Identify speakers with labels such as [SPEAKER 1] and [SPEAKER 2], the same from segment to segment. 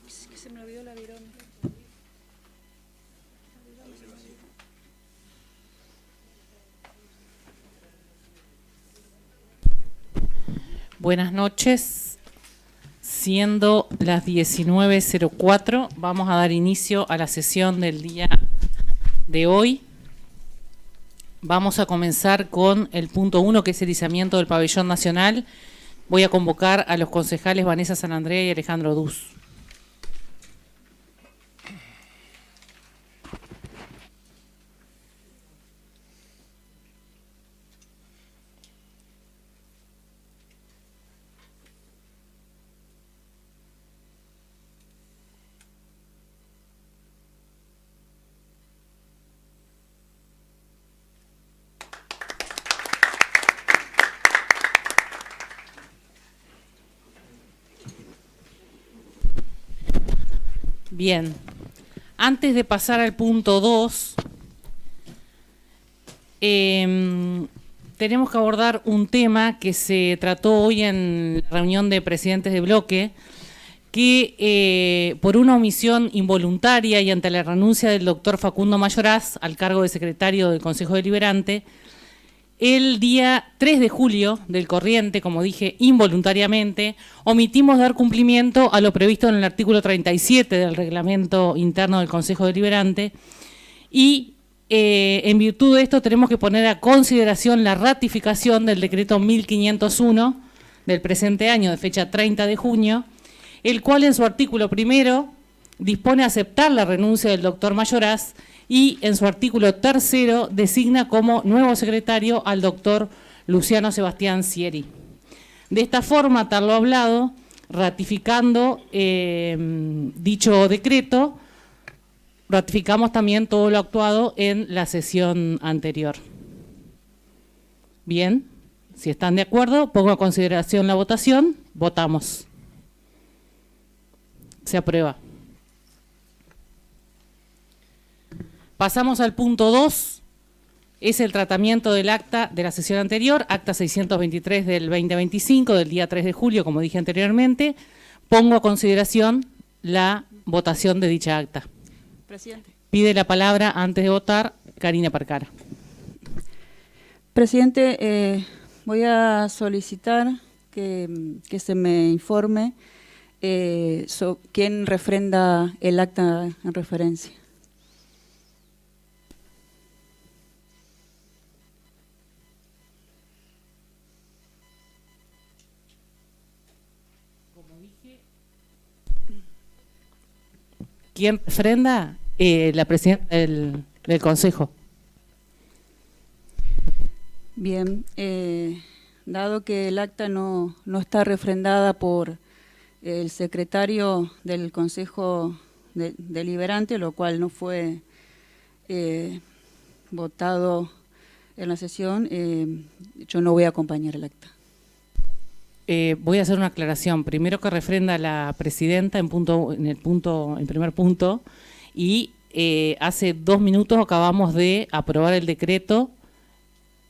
[SPEAKER 1] Que se me olvidó la virón.
[SPEAKER 2] Buenas noches. Siendo las 19:04, vamos a dar inicio a la sesión del día de hoy. Vamos a comenzar con el punto 1, que es el izamiento del pabellón nacional. Voy a convocar a los concejales Vanessa Sanandrea y Alejandro Duz. Bien, antes de pasar al punto 2, tenemos que abordar un tema que se trató hoy en la reunión de presidentes de bloque, que por una omisión involuntaria y ante la renuncia del doctor Facundo Mayoraz al cargo de secretario del Consejo Deliberante, el día 3 de julio del corriente, como dije, involuntariamente, omitimos dar cumplimiento a lo previsto en el artículo 37 del reglamento interno del Consejo Deliberante y en virtud de esto tenemos que poner a consideración la ratificación del decreto 1501 del presente año, de fecha 30 de junio, el cual en su artículo primero dispone a aceptar la renuncia del doctor Mayoraz y en su artículo tercero designa como nuevo secretario al doctor Luciano Sebastián Sieri. De esta forma, tal lo hablado, ratificando dicho decreto, ratificamos también todo lo actuado en la sesión anterior. Bien, si están de acuerdo, pongo a consideración la votación, votamos. Se aprueba. Pasamos al punto 2, es el tratamiento del acta de la sesión anterior, acta 623 del 2025, del día 3 de julio, como dije anteriormente. Pongo a consideración la votación de dicha acta.
[SPEAKER 1] Presidente.
[SPEAKER 2] Pide la palabra, antes de votar, Karina Parcara.
[SPEAKER 1] Presidente, voy a solicitar que se me informe quién refrenda el acta en referencia.
[SPEAKER 2] ¿Quién refrenda? La presidenta del Consejo.
[SPEAKER 1] Bien, dado que el acta no está refrendada por el secretario del Consejo Deliberante, lo cual no fue votado en la sesión, yo no voy a acompañar el acta.
[SPEAKER 2] Voy a hacer una aclaración. Primero que refrenda la presidenta en primer punto, y hace 2 minutos acabamos de aprobar el decreto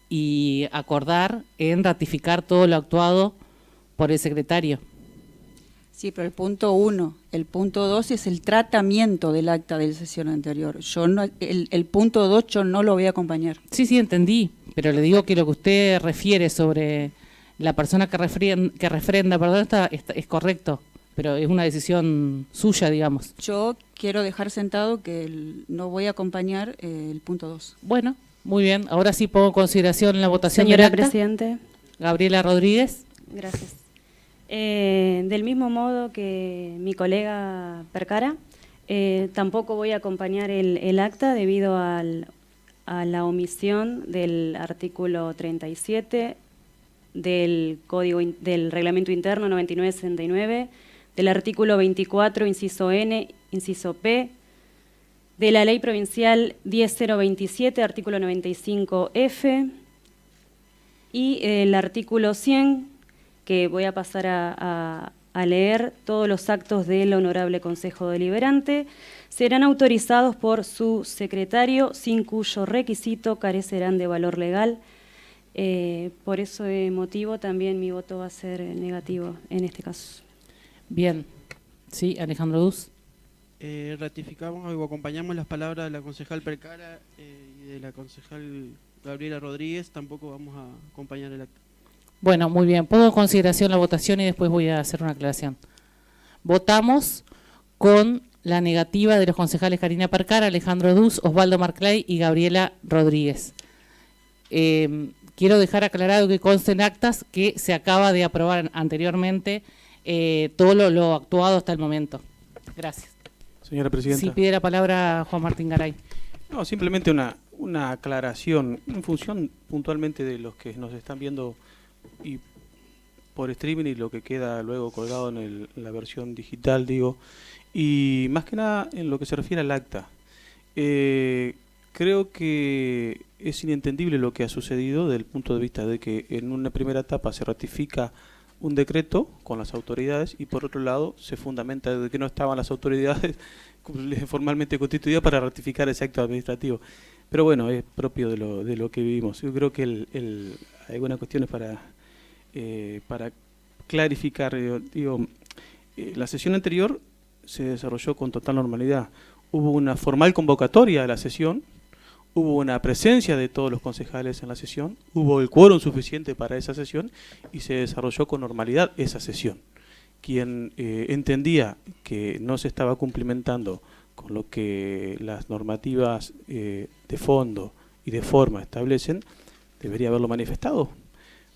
[SPEAKER 2] y acordar en ratificar todo lo actuado por el secretario.
[SPEAKER 1] Sí, pero el punto 1, el punto 2 es el tratamiento del acta de la sesión anterior. Yo no, el punto 2 yo no lo voy a acompañar.
[SPEAKER 2] Sí, entendí, pero le digo que lo que usted refiere sobre la persona que refrenda, es correcto, pero es una decisión suya, digamos.
[SPEAKER 1] Yo quiero dejar sentado que no voy a acompañar el punto 2.
[SPEAKER 2] Bueno, muy bien. Ahora sí pongo en consideración la votación
[SPEAKER 3] Señora
[SPEAKER 2] del acta.
[SPEAKER 3] Presidente.
[SPEAKER 2] Gabriela Rodríguez.
[SPEAKER 3] Gracias. Del mismo modo que mi colega Percara, tampoco voy a acompañar el acta debido a la omisión del artículo 37 del Reglamento Interno 9969, del artículo 24, inciso N, inciso P, de la Ley Provincial 10027, artículo 95F, y el artículo 100, que voy a pasar a leer: todos los actos del Honorable Consejo Deliberante serán autorizados por su secretario, sin cuyo requisito carecerán de valor legal. Por ese motivo también mi voto va a ser negativo en este caso.
[SPEAKER 2] Bien. Sí, Alejandro Duz.
[SPEAKER 4] Ratificamos o acompañamos las palabras de la concejal Percara y de la concejal Gabriela Rodríguez. Tampoco vamos a acompañar el acta.
[SPEAKER 2] Bueno, muy bien. Pongo en consideración la votación y después voy a hacer una aclaración. Votamos con la negativa de los concejales Karina Percara, Alejandro Duz, Osvaldo Marclay y Gabriela Rodríguez. Quiero dejar aclarado que conste en actas que se acaba de aprobar anteriormente todo lo actuado hasta el momento. Gracias.
[SPEAKER 5] Señora Presidenta.
[SPEAKER 2] Sí, pide la palabra Juan Martín Garay.
[SPEAKER 5] No, simplemente una aclaración en función puntualmente de los que nos están viendo y por streaming y lo que queda luego colgado en la versión digital, digo, y más que nada en lo que se refiere al acta. Creo que es inentendible lo que ha sucedido desde el punto de vista de que en una primera etapa se ratifica un decreto con las autoridades y por otro lado se fundamenta de que no estaban las autoridades formalmente constituidas para ratificar ese acto administrativo. Pero bueno, es propio de lo que vivimos. Yo creo que hay algunas cuestiones para clarificar. La sesión anterior se desarrolló con total normalidad. Hubo una formal convocatoria a la sesión, hubo una presencia de todos los concejales en la sesión, hubo el quórum suficiente para esa sesión y se desarrolló con normalidad esa sesión. Quien entendía que no se estaba cumplimentando con lo que las normativas de fondo y de forma establecen, debería haberlo manifestado.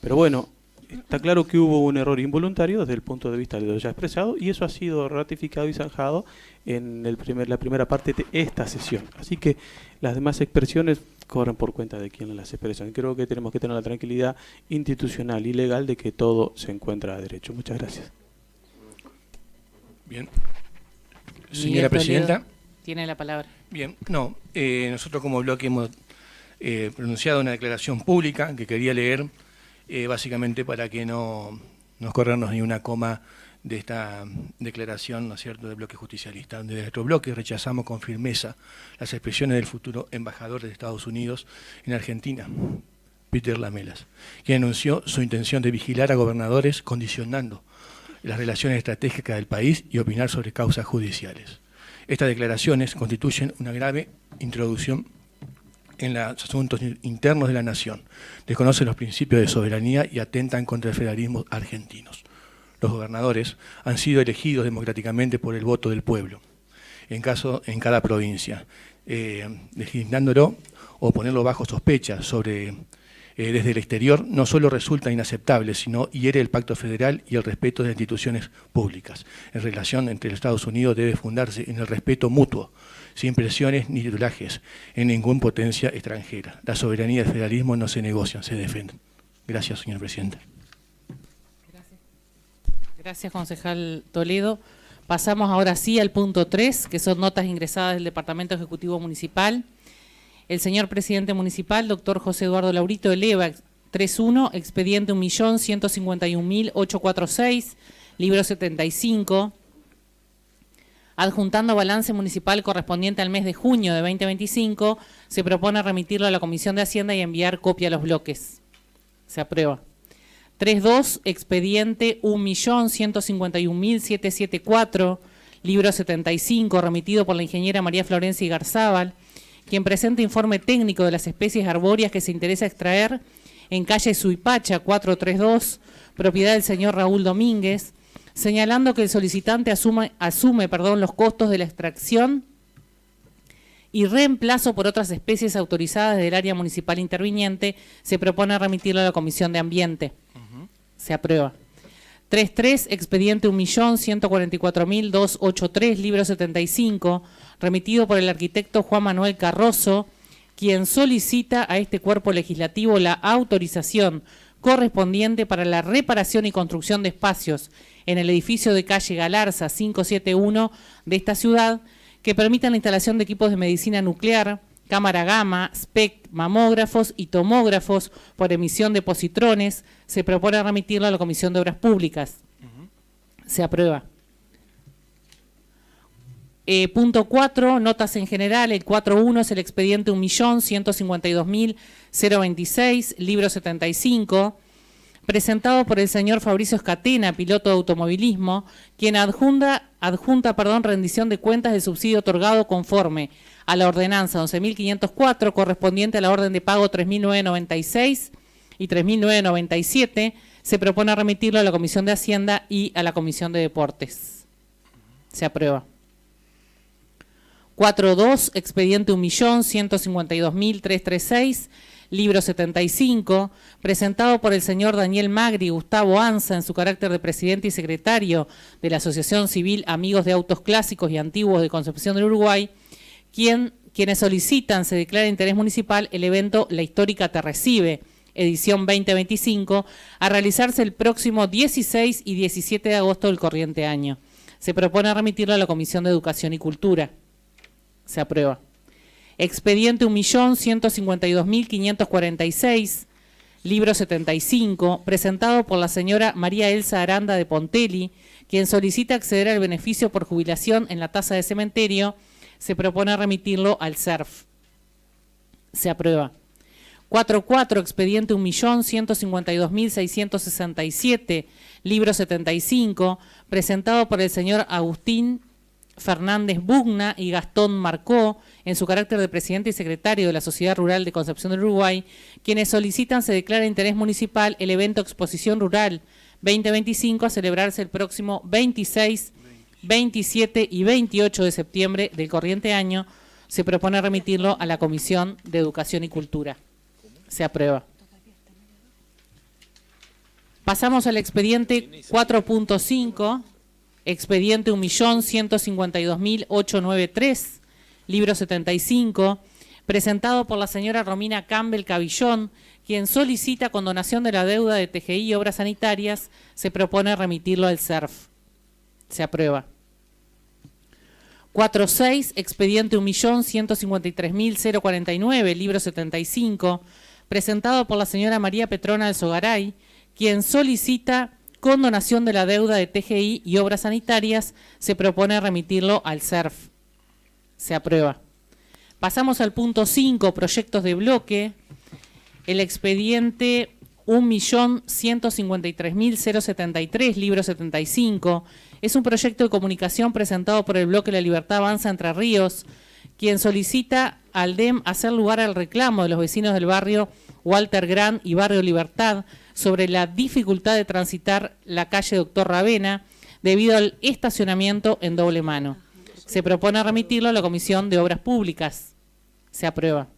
[SPEAKER 5] Pero bueno, está claro que hubo un error involuntario desde el punto de vista de lo ya expresado y eso ha sido ratificado y zanjado en la primera parte de esta sesión. Así que las demás expresiones corren por cuenta de quien las expresa. Creo que tenemos que tener la tranquilidad institucional y legal de que todo se encuentra a derecho. Muchas gracias.
[SPEAKER 6] Bien. Señora Presidenta.
[SPEAKER 2] Tiene la palabra.
[SPEAKER 6] Bien, nosotros como bloque hemos pronunciado una declaración pública que quería leer básicamente para que no corrernos ni una coma de esta declaración, ¿no es cierto?, del bloque justicialista. Desde nuestro bloque rechazamos con firmeza las expresiones del futuro embajador de Estados Unidos en Argentina, Peter Lamelas, quien anunció su intención de vigilar a gobernadores condicionando las relaciones estratégicas del país y opinar sobre causas judiciales. Estas declaraciones constituyen una grave introducción en los asuntos internos de la nación, desconocen los principios de soberanía y atentan contra el federalismo argentino. Los gobernadores han sido elegidos democráticamente por el voto del pueblo, en cada provincia, legislándolo o ponerlo bajo sospecha desde el exterior no solo resulta inaceptable, sino hiere el pacto federal y el respeto de las instituciones públicas. En relación entre los Estados Unidos debe fundarse en el respeto mutuo, sin presiones ni titulajes, en ninguna potencia extranjera. La soberanía y el federalismo no se negocian, se defienden. Gracias, señor presidente.
[SPEAKER 2] Gracias, concejal Toledo. Pasamos ahora sí al punto 3, que son notas ingresadas del Departamento Ejecutivo Municipal. El señor presidente municipal, doctor José Eduardo Laurito, eleva 3.1, expediente 1.151.846, libro 75, adjuntando balance municipal correspondiente al mes de junio de 2025, se propone remitirlo a la Comisión de Hacienda y enviar copia a los bloques. Se aprueba. 3.2, expediente 1.151.774, libro 75, remitido por la ingeniera María Florencia Igarzábal, quien presenta informe técnico de las especies arbóreas que se interesa extraer en calle Suipacha 432, propiedad del señor Raúl Domínguez, señalando que el solicitante asume los costos de la extracción y reemplazo por otras especies autorizadas del área municipal interviniente. Se propone remitirlo a la Comisión de Ambiente. Se aprueba. 3.3, expediente 1.144.283, libro 75, remitido por el arquitecto Juan Manuel Carrozo, quien solicita a este cuerpo legislativo la autorización correspondiente para la reparación y construcción de espacios en el edificio de calle Galarza 571 de esta ciudad, que permitan la instalación de equipos de medicina nuclear, cámara gamma, SPECT, mamógrafos y tomógrafos por emisión de positrones. Se propone remitirlo a la Comisión de Obras Públicas. Se aprueba. Punto 4, notas en general. El 4.1 es el expediente 1.152.026, libro 75, presentado por el señor Fabricio Escatena, piloto de automovilismo, quien adjunta rendición de cuentas del subsidio otorgado conforme a la ordenanza 11.504, correspondiente a la orden de pago 3.996 y 3.997, se propone remitirlo a la Comisión de Hacienda y a la Comisión de Deportes. Se aprueba. 4.2, expediente 1.152.336, libro 75, presentado por el señor Daniel Magri y Gustavo Anza en su carácter de presidente y secretario de la Asociación Civil Amigos de Autos Clásicos y Antiguos de Concepción del Uruguay, quienes solicitan se declara de interés municipal el evento La Histórica Te Recibe, edición 2025, a realizarse el próximo 16 y 17 de agosto del corriente año. Se propone remitirlo a la Comisión de Educación y Cultura. Se aprueba. Expediente 1.152.546, libro 75, presentado por la señora María Elsa Aranda de Pontelli, quien solicita acceder al beneficio por jubilación en la tasa de cementerio. Se propone remitirlo al CERF. Se aprueba. 4.4, expediente 1.152.667, libro 75, presentado por el señor Agustín Fernández Bugna y Gastón Marcó, en su carácter de presidente y secretario de la Sociedad Rural de Concepción del Uruguay, quienes solicitan se declara de interés municipal el evento Exposición Rural 2025 a celebrarse el próximo 26, 27 y 28 de septiembre del corriente año. Se propone remitirlo a la Comisión de Educación y Cultura. Se aprueba. Pasamos al expediente 4.5, expediente 1.152.893, libro 75, presentado por la señora Romina Campbell Cabillón, quien solicita condonación de la deuda de TGI y Obras Sanitarias. Se propone remitirlo al CERF. Se aprueba. 4.6, expediente 1.153.049, libro 75, presentado por la señora María Petrona Alzogaray, quien solicita condonación de la deuda de TGI y Obras Sanitarias. Se propone remitirlo al CERF. Se aprueba. Pasamos al punto 5, proyectos de bloque. El expediente 1.153.073, libro 75, es un proyecto de comunicación presentado por el bloque La Libertad Avanza Entre Ríos, quien solicita al DEM hacer lugar al reclamo de los vecinos del barrio Walter Gran y barrio Libertad sobre la dificultad de transitar la calle Doctor Ravena debido al estacionamiento en doble mano. Se propone remitirlo a la Comisión de Obras Públicas. Se aprueba.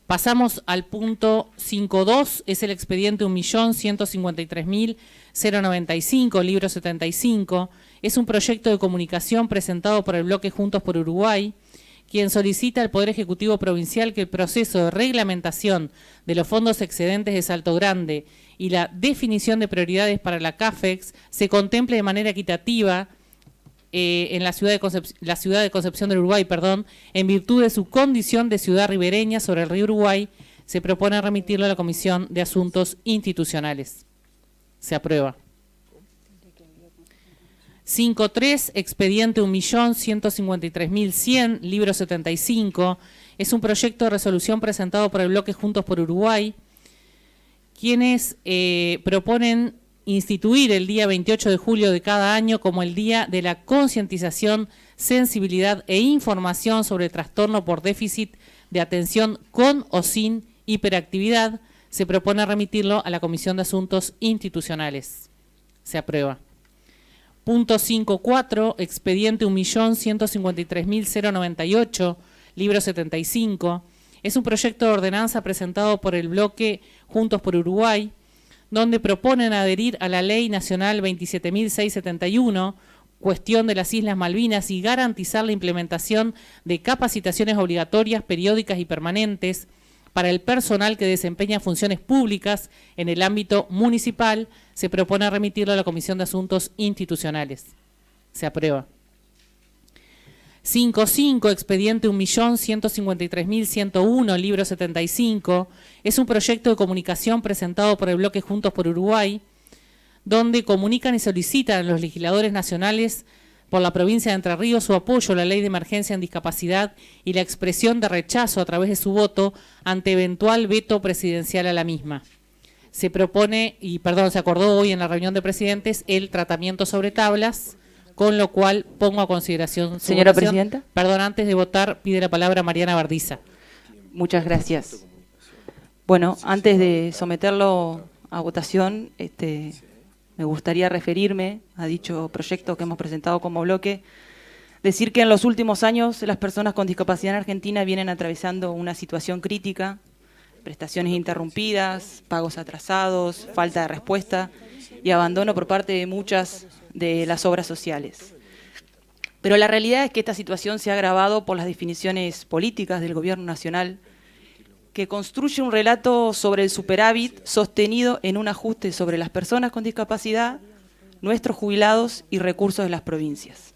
[SPEAKER 2] Pasamos al punto 5.2, es el expediente 1.153.095, libro 75. Es un proyecto de comunicación presentado por el bloque Juntos por Uruguay, quien solicita al Poder Ejecutivo Provincial que el proceso de reglamentación de los fondos excedentes de Salto Grande y la definición de prioridades para la CAFEX se contemple de manera equitativa en la ciudad de Concepción del Uruguay, en virtud de su condición de ciudad ribereña sobre el río Uruguay. Se propone remitirlo a la Comisión de Asuntos Institucionales. Se aprueba. 5.3, expediente 1.153.100, libro 75, es un proyecto de resolución presentado por el bloque Juntos por Uruguay, quienes proponen instituir el día 28 de julio de cada año como el Día de la Concientización, Sensibilidad e Información sobre el trastorno por déficit de atención con o sin hiperactividad. Se propone remitirlo a la Comisión de Asuntos Institucionales. Se aprueba. Punto 5.4, expediente 1.153.098, libro 75. Es un proyecto de ordenanza presentado por el bloque Juntos por Uruguay, donde proponen adherir a la Ley Nacional 27.671, cuestión de las Islas Malvinas, y garantizar la implementación de capacitaciones obligatorias, periódicas y permanentes para el personal que desempeña funciones públicas en el ámbito municipal. Se propone remitirlo a la Comisión de Asuntos Institucionales. Se aprueba. 5.5, expediente 1.153.101, libro 75, es un proyecto de comunicación presentado por el bloque Juntos por Uruguay, donde comunican y solicitan a los legisladores nacionales por la provincia de Entre Ríos su apoyo a la Ley de Emergencia en Discapacidad y la expresión de rechazo a través de su voto ante eventual veto presidencial a la misma. se propone, se acordó hoy en la reunión de presidentes el tratamiento sobre tablas, con lo cual pongo a consideración su
[SPEAKER 7] Señora
[SPEAKER 2] votación.
[SPEAKER 7] Presidenta.
[SPEAKER 2] Perdón, antes de votar, pide la palabra Mariana Bardiza.
[SPEAKER 7] Muchas gracias. Bueno, antes de someterlo a votación, me gustaría referirme a dicho proyecto que hemos presentado como bloque. Decir que en los últimos años las personas con discapacidad en Argentina vienen atravesando una situación crítica, prestaciones interrumpidas, pagos atrasados, falta de respuesta y abandono por parte de muchas de las obras sociales. Pero la realidad es que esta situación se ha agravado por las definiciones políticas del Gobierno Nacional, que construye un relato sobre el superávit sostenido en un ajuste sobre las personas con discapacidad, nuestros jubilados y recursos de las provincias.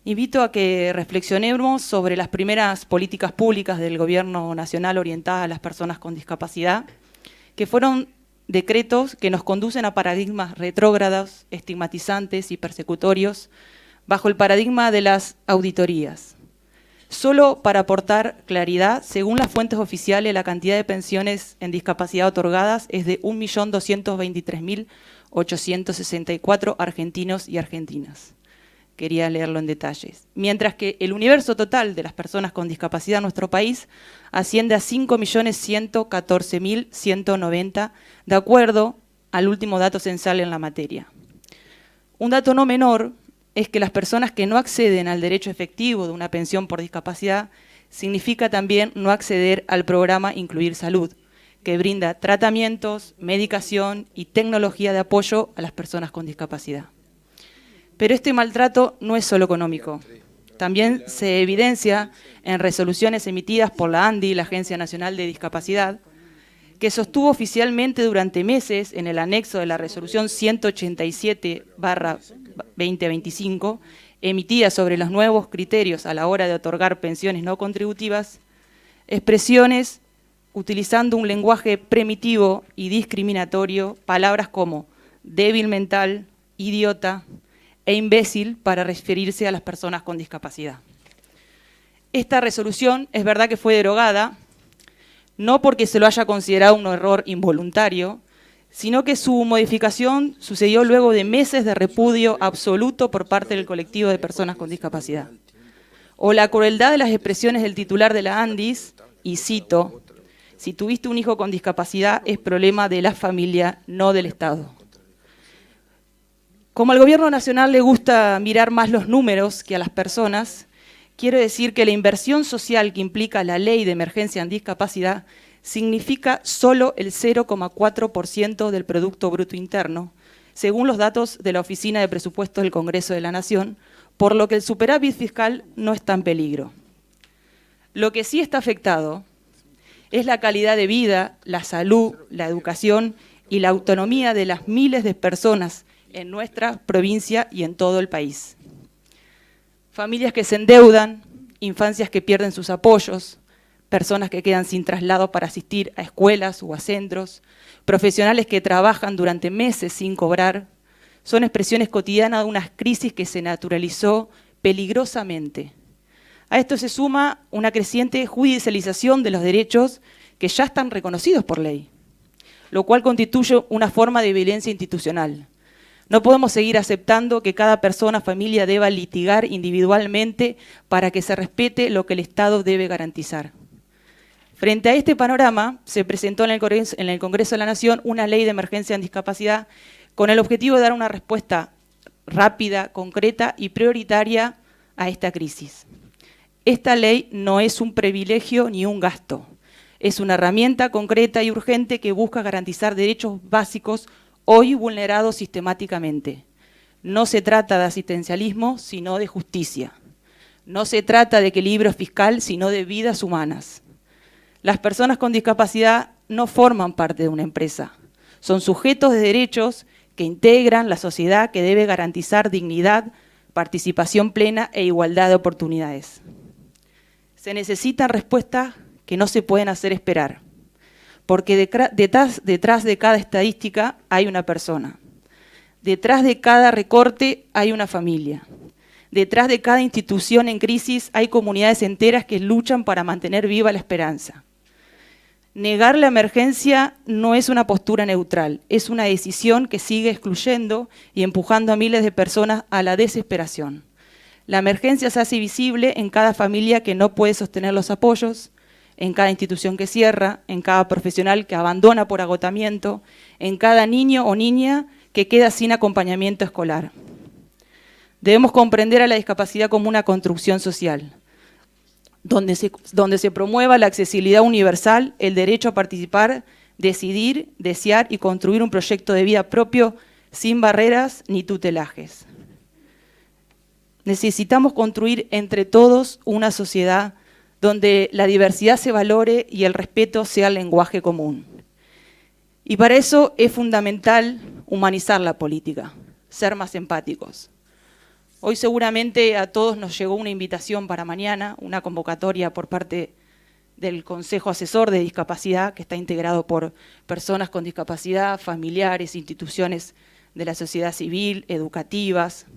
[SPEAKER 7] Invito a que reflexionemos sobre las primeras políticas públicas del Gobierno Nacional orientadas a las personas con discapacidad, que fueron decretos que nos conducen a paradigmas retrógrados, estigmatizantes y persecutorios, bajo el paradigma de las auditorías. Solo para aportar claridad, según las fuentes oficiales, la cantidad de pensiones en discapacidad otorgadas es de 1.223.864 argentinos y argentinas. Quería leerlo en detalles. Mientras que el universo total de las personas con discapacidad en nuestro país asciende a 5.114.190, de acuerdo al último dato censal en la materia. Un dato no menor es que las personas que no acceden al derecho efectivo de una pensión por discapacidad significa también no acceder al programa Incluir Salud, que brinda tratamientos, medicación y tecnología de apoyo a las personas con discapacidad. Pero este maltrato no es solo económico. También se evidencia en resoluciones emitidas por la ANDI, la Agencia Nacional de Discapacidad, que sostuvo oficialmente durante meses en el anexo de la resolución 187/2025, emitida sobre los nuevos criterios a la hora de otorgar pensiones no contributivas, expresiones utilizando un lenguaje primitivo y discriminatorio, palabras como débil mental, idiota e imbécil para referirse a las personas con discapacidad. Esta resolución es verdad que fue derogada, no porque se lo haya considerado un error involuntario, sino que su modificación sucedió luego de meses de repudio absoluto por parte del colectivo de personas con discapacidad. O la crueldad de las expresiones del titular de la ANDIS, y cito: si tuviste un hijo con discapacidad es problema de la familia, no del Estado. Como al Gobierno Nacional le gusta mirar más los números que a las personas, quiero decir que la inversión social que implica la Ley de Emergencia en Discapacidad significa solo el 0,4% del Producto Bruto Interno, según los datos de la Oficina de Presupuestos del Congreso de la Nación, por lo que el superávit fiscal no está en peligro. Lo que sí está afectado es la calidad de vida, la salud, la educación y la autonomía de las miles de personas en nuestra provincia y en todo el país. Familias que se endeudan, infancias que pierden sus apoyos, personas que quedan sin traslado para asistir a escuelas o a centros, profesionales que trabajan durante meses sin cobrar, son expresiones cotidianas de una crisis que se naturalizó peligrosamente. A esto se suma una creciente judicialización de los derechos que ya están reconocidos por ley, lo cual constituye una forma de violencia institucional. No podemos seguir aceptando que cada persona, familia deba litigar individualmente para que se respete lo que el Estado debe garantizar. Frente a este panorama, se presentó en el Congreso de la Nación una ley de emergencia en discapacidad con el objetivo de dar una respuesta rápida, concreta y prioritaria a esta crisis. Esta ley no es un privilegio ni un gasto, es una herramienta concreta y urgente que busca garantizar derechos básicos hoy vulnerados sistemáticamente. No se trata de asistencialismo, sino de justicia. No se trata de equilibrio fiscal, sino de vidas humanas. Las personas con discapacidad no forman parte de una empresa. Son sujetos de derechos que integran la sociedad que debe garantizar dignidad, participación plena e igualdad de oportunidades. Se necesitan respuestas que no se pueden hacer esperar, porque detrás de cada estadística hay una persona. Detrás de cada recorte hay una familia. Detrás de cada institución en crisis hay comunidades enteras que luchan para mantener viva la esperanza. Negar la emergencia no es una postura neutral, es una decisión que sigue excluyendo y empujando a miles de personas a la desesperación. La emergencia se hace visible en cada familia que no puede sostener los apoyos, en cada institución que cierra, en cada profesional que abandona por agotamiento, en cada niño o niña que queda sin acompañamiento escolar. Debemos comprender a la discapacidad como una construcción social, donde se promueva la accesibilidad universal, el derecho a participar, decidir, desear y construir un proyecto de vida propio sin barreras ni tutelajes. Necesitamos construir entre todos una sociedad donde la diversidad se valore y el respeto sea el lenguaje común. Y para eso es fundamental humanizar la política, ser más empáticos. Hoy seguramente a todos nos llegó una invitación para mañana, una convocatoria por parte del Consejo Asesor de Discapacidad, que está integrado por personas con discapacidad, familiares, instituciones de la sociedad civil, educativas,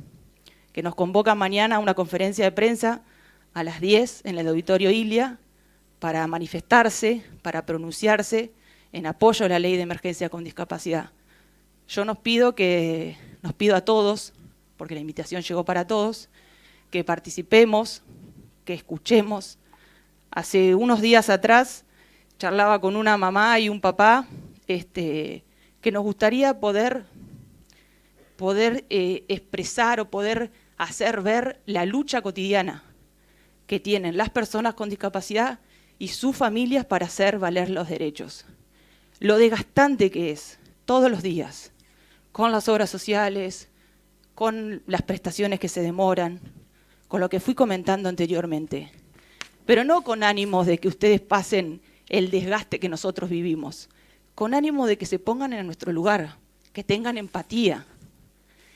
[SPEAKER 7] que nos convocan mañana a una conferencia de prensa a las 10 en el Auditorio Ilia para manifestarse, para pronunciarse en apoyo a la Ley de Emergencia con Discapacidad. Yo nos pido a todos, porque la invitación llegó para todos, que participemos, que escuchemos. Hace unos días atrás charlaba con una mamá y un papá que nos gustaría poder expresar o poder hacer ver la lucha cotidiana que tienen las personas con discapacidad y sus familias para hacer valer los derechos. Lo desgastante que es todos los días, con las obras sociales, con las prestaciones que se demoran, con lo que fui comentando anteriormente, pero no con ánimos de que ustedes pasen el desgaste que nosotros vivimos, con ánimo de que se pongan en nuestro lugar, que tengan empatía.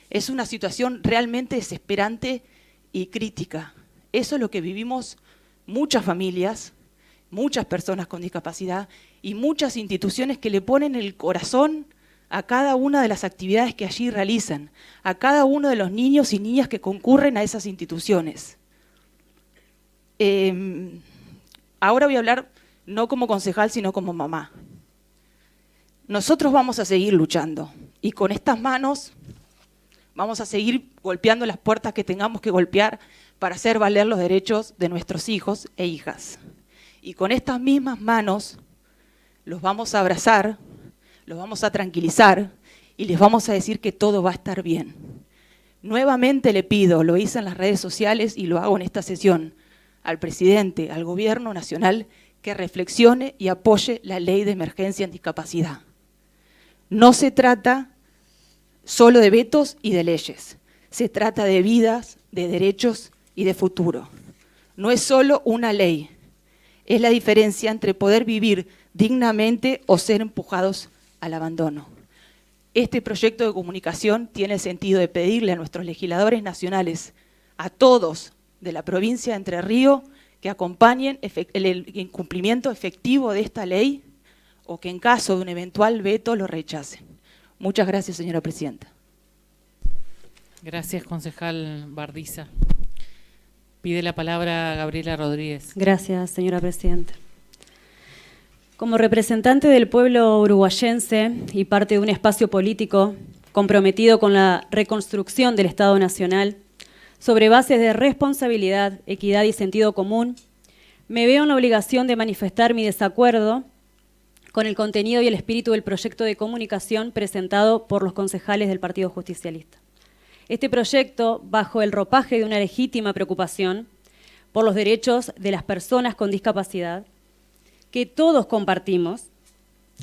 [SPEAKER 7] Es una situación realmente desesperante y crítica. Eso es lo que vivimos muchas familias, muchas personas con discapacidad y muchas instituciones que le ponen el corazón a cada una de las actividades que allí realizan, a cada uno de los niños y niñas que concurren a esas instituciones. Ahora voy a hablar no como concejal, sino como mamá. Nosotros vamos a seguir luchando y con estas manos vamos a seguir golpeando las puertas que tengamos que golpear para hacer valer los derechos de nuestros hijos e hijas. Y con estas mismas manos los vamos a abrazar, los vamos a tranquilizar y les vamos a decir que todo va a estar bien. Nuevamente le pido, lo hice en las redes sociales y lo hago en esta sesión, al presidente, al gobierno nacional, que reflexione y apoye la ley de emergencia en discapacidad. No se trata solo de vetos y de leyes, se trata de vidas, de derechos y de futuro. No es solo una ley, es la diferencia entre poder vivir dignamente o ser empujados al abandono. Este proyecto de comunicación tiene el sentido de pedirle a nuestros legisladores nacionales, a todos de la provincia de Entre Ríos, que acompañen el incumplimiento efectivo de esta ley o que en caso de un eventual veto lo rechacen. Muchas gracias, señora presidenta.
[SPEAKER 2] Gracias, concejal Bardiza. Pide la palabra Gabriela Rodríguez.
[SPEAKER 3] Gracias, señora presidenta. Como representante del pueblo uruguayense y parte de un espacio político comprometido con la reconstrucción del Estado Nacional, sobre bases de responsabilidad, equidad y sentido común, me veo en la obligación de manifestar mi desacuerdo con el contenido y el espíritu del proyecto de comunicación presentado por los concejales del Partido Justicialista. Este proyecto, bajo el ropaje de una legítima preocupación por los derechos de las personas con discapacidad, que todos compartimos,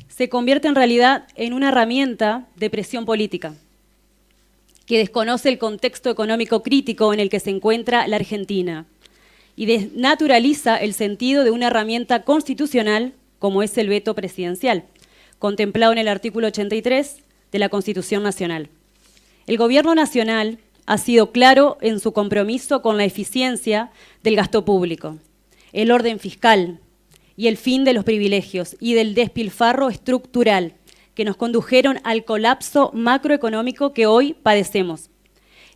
[SPEAKER 3] se convierte en realidad en una herramienta de presión política, que desconoce el contexto económico crítico en el que se encuentra la Argentina y desnaturaliza el sentido de una herramienta constitucional como es el veto presidencial, contemplado en el artículo 83 de la Constitución Nacional. El Gobierno Nacional ha sido claro en su compromiso con la eficiencia del gasto público, el orden fiscal y el fin de los privilegios y del despilfarro estructural que nos condujeron al colapso macroeconómico que hoy padecemos.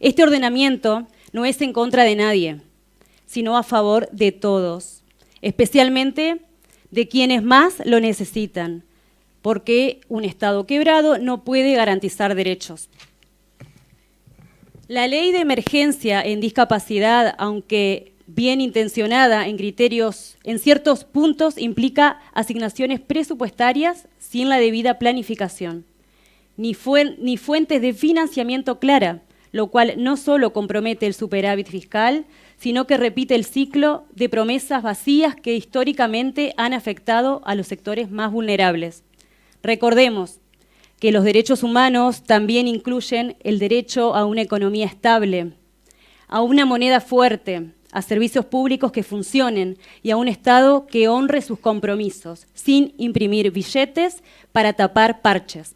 [SPEAKER 3] Este ordenamiento no es en contra de nadie, sino a favor de todos, especialmente de quienes más lo necesitan, porque un Estado quebrado no puede garantizar derechos. La ley de emergencia en discapacidad, aunque bien intencionada en criterios, en ciertos puntos implica asignaciones presupuestarias sin la debida planificación, ni fuentes de financiamiento clara, lo cual no solo compromete el superávit fiscal, sino que repite el ciclo de promesas vacías que históricamente han afectado a los sectores más vulnerables. Recordemos que los derechos humanos también incluyen el derecho a una economía estable, a una moneda fuerte, a servicios públicos que funcionen y a un Estado que honre sus compromisos, sin imprimir billetes para tapar parches.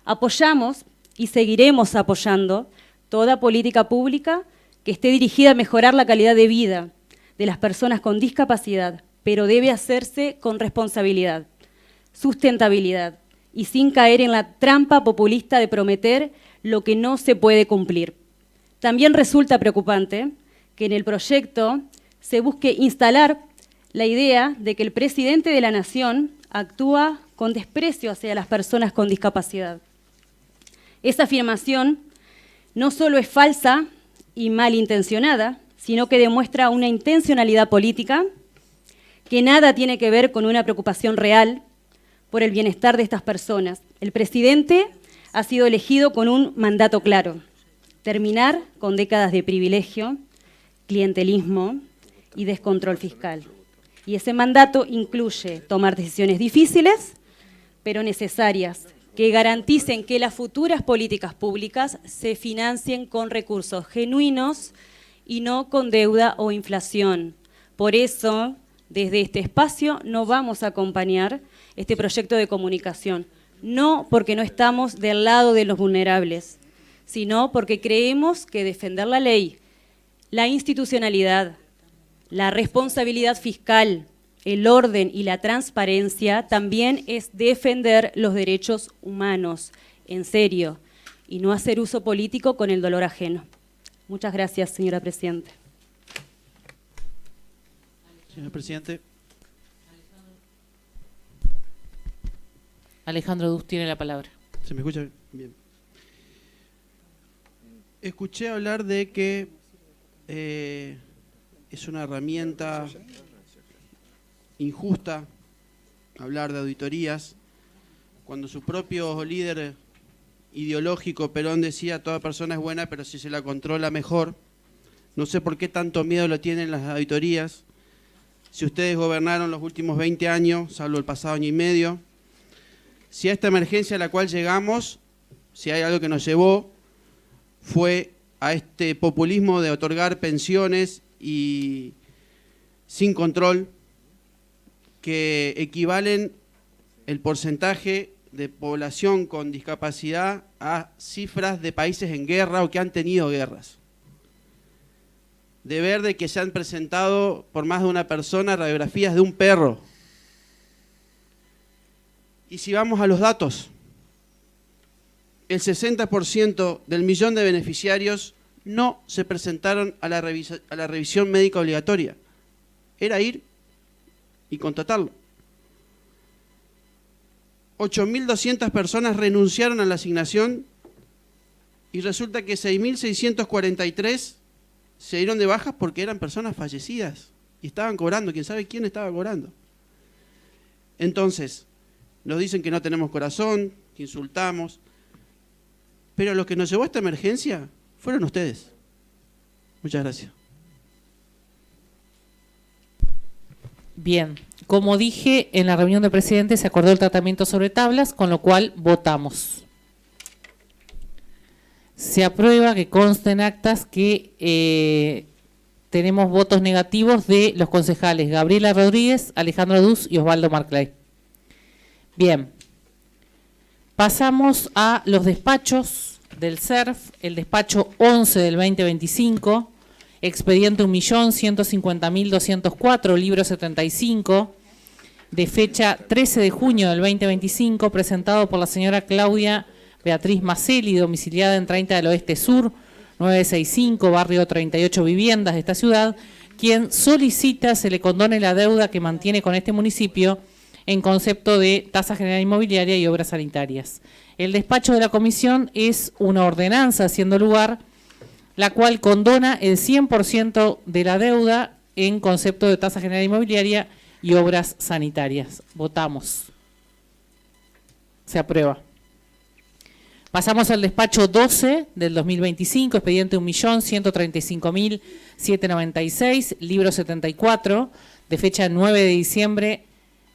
[SPEAKER 3] Apoyamos y seguiremos apoyando toda política pública que esté dirigida a mejorar la calidad de vida de las personas con discapacidad, pero debe hacerse con responsabilidad, sustentabilidad y sin caer en la trampa populista de prometer lo que no se puede cumplir. También resulta preocupante que en el proyecto se busque instalar la idea de que el presidente de la Nación actúa con desprecio hacia las personas con discapacidad. Esa afirmación no solo es falsa y malintencionada, sino que demuestra una intencionalidad política que nada tiene que ver con una preocupación real por el bienestar de estas personas. El presidente ha sido elegido con un mandato claro: terminar con décadas de privilegio, clientelismo y descontrol fiscal. Y ese mandato incluye tomar decisiones difíciles, pero necesarias, que garanticen que las futuras políticas públicas se financien con recursos genuinos y no con deuda o inflación. Por eso, desde este espacio no vamos a acompañar este proyecto de comunicación, no porque no estamos del lado de los vulnerables, sino porque creemos que defender la ley, la institucionalidad, la responsabilidad fiscal, el orden y la transparencia también es defender los derechos humanos, en serio, y no hacer uso político con el dolor ajeno. Muchas gracias, señora Presidenta.
[SPEAKER 4] Señor Presidente.
[SPEAKER 2] Alejandro Dus tiene la palabra.
[SPEAKER 4] ¿Se me escucha bien? Escuché hablar de que es una herramienta injusta hablar de auditorías, cuando su propio líder ideológico, Perón, decía: toda persona es buena, pero si se la controla mejor. No sé por qué tanto miedo lo tienen las auditorías. Si ustedes gobernaron los últimos 20 años, salvo el pasado año y medio, si a esta emergencia a la cual llegamos, si hay algo que nos llevó, fue a este populismo de otorgar pensiones y sin control, que equivalen el porcentaje de población con discapacidad a cifras de países en guerra o que han tenido guerras. De ver de que se han presentado por más de una persona radiografías de un perro. Y si vamos a los datos, el 60% del millón de beneficiarios no se presentaron a la revisión médica obligatoria. Era ir y contratarlo. 8.200 personas renunciaron a la asignación y resulta que 6.643 se dieron de bajas porque eran personas fallecidas y estaban cobrando, quién sabe quién estaba cobrando. Entonces, nos dicen que no tenemos corazón, que insultamos, pero lo que nos llevó a esta emergencia fueron ustedes. Muchas gracias.
[SPEAKER 2] Bien, como dije, en la reunión de presidentes se acordó el tratamiento sobre tablas, con lo cual votamos. Se aprueba, que conste en actas que tenemos votos negativos de los concejales Gabriela Rodríguez, Alejandro Dus y Osvaldo Marclay. Bien, pasamos a los despachos del CERF, el despacho 11 del 2025, expediente 1.150.204, libro 75, de fecha 13 de junio del 2025, presentado por la señora Claudia Beatriz Macelli, domiciliada en 30 del Oeste Sur, 965, barrio 38 Viviendas de esta ciudad, quien solicita se le condone la deuda que mantiene con este municipio en concepto de tasa general inmobiliaria y obras sanitarias. El despacho de la comisión es una ordenanza haciendo lugar, la cual condona el 100% de la deuda en concepto de tasa general inmobiliaria y obras sanitarias. Votamos. Se aprueba. Pasamos al despacho 12 del 2025, expediente 1.135.796, libro 74, de fecha 9 de diciembre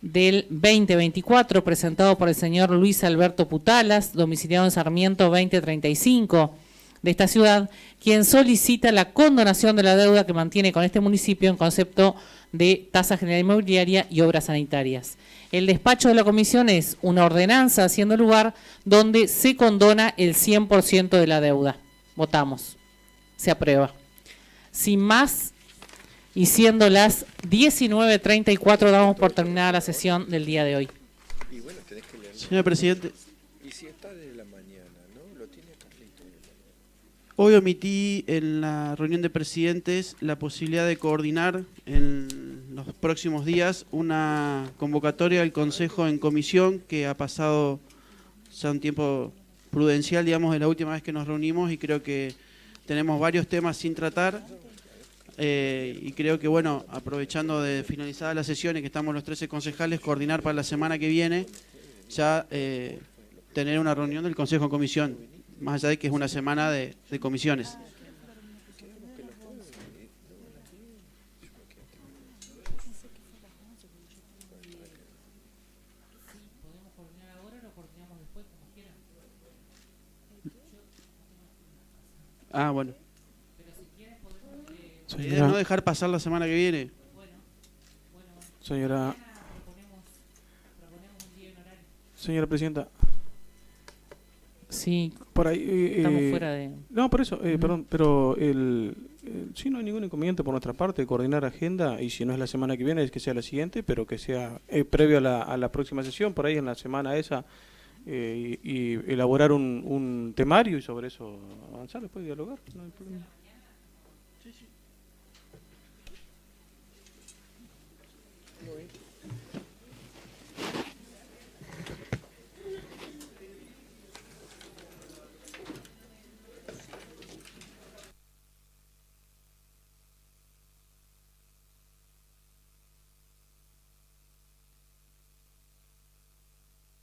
[SPEAKER 2] del 2024, presentado por el señor Luis Alberto Putalas, domiciliado en Sarmiento 2035 de esta ciudad, quien solicita la condonación de la deuda que mantiene con este municipio en concepto de tasa general inmobiliaria y obras sanitarias. El despacho de la comisión es una ordenanza haciendo lugar donde se condona el 100% de la deuda. Votamos. Se aprueba. Sin más, y siendo las 19:34, damos por terminada la sesión del día de hoy.
[SPEAKER 4] Señor presidente.
[SPEAKER 8] Y si está desde la mañana, ¿no? Lo tiene Carlito.
[SPEAKER 4] Hoy omití en la reunión de presidentes la posibilidad de coordinar en los próximos días una convocatoria del Consejo en comisión que ha pasado ya un tiempo prudencial, digamos, de la última vez que nos reunimos, y creo que tenemos varios temas sin tratar. Y creo que, bueno, aprovechando de finalizada la sesión y que estamos los 13 concejales, coordinar para la semana que viene ya tener una reunión del Consejo en comisión, más allá de que es una semana de comisiones. Ah, bueno. La idea es no dejar pasar la semana que viene.
[SPEAKER 5] Señora presidenta.
[SPEAKER 2] Sí,
[SPEAKER 5] por ahí,
[SPEAKER 2] estamos fuera de...
[SPEAKER 5] No, por eso, perdón, pero sí, no hay ningún inconveniente por nuestra parte, coordinar agenda, y si no es la semana que viene, es que sea la siguiente, pero que sea previo a la próxima sesión, por ahí en la semana esa, y elaborar un temario y sobre eso avanzar, después dialogar, no hay problema.
[SPEAKER 8] No,